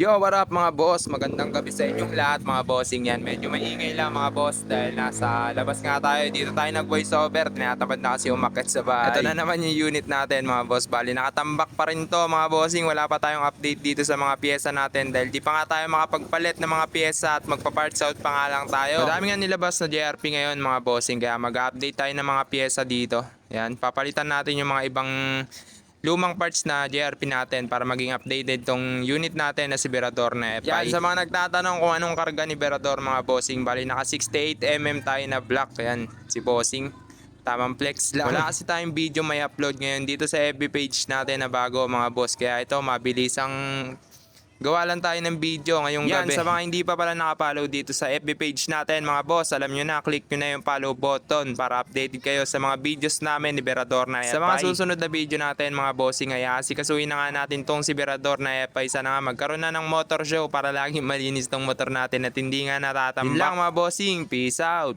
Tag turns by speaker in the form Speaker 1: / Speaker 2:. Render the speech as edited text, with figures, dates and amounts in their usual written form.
Speaker 1: Yo, what up mga boss? Magandang gabi sa inyong lahat mga bossing yan. Medyo maingay lang mga boss dahil nasa labas nga tayo. Dito tayo nag voice over. Tinatamad na kasi umakyat sa bahay. Ito na naman yung unit natin mga boss. Bali nakatambak pa rin to mga bossing. Wala pa tayong update dito sa mga pyesa natin dahil di pa nga tayo makapagpalit ng mga pyesa at magpa-parts out pa nga lang tayo. Madami nga nilabas na JRP ngayon mga bossing kaya mag-update tayo ng mga pyesa dito. Yan, papalitan natin yung mga ibang lumang parts na JRP natin para maging updated tong unit natin na si Berador na FI. Yan, sa mga nagtatanong kung anong karga ni Berador mga bossing, bali naka 68mm tayo na black. Yan, si bossing. Tamang flex lang. Wala kasi tayong video may upload ngayon dito sa FB page natin na bago mga boss. Kaya ito, mabilis ang gawa lang tayo ng video ngayong gabi. Yan, sa mga hindi pa pala nakapollow dito sa FB page natin mga boss, alam nyo na, click nyo na yung follow button para updated kayo sa mga videos namin ni Berador na FI. Sa mga susunod na video natin mga bossing, ay asikasuhin na nga natin tong si Berador na FI. Sana nga magkaroon na ng motor show para laging malinis tong motor natin at hindi nga natatambak. Yun lang mga bossing, peace out.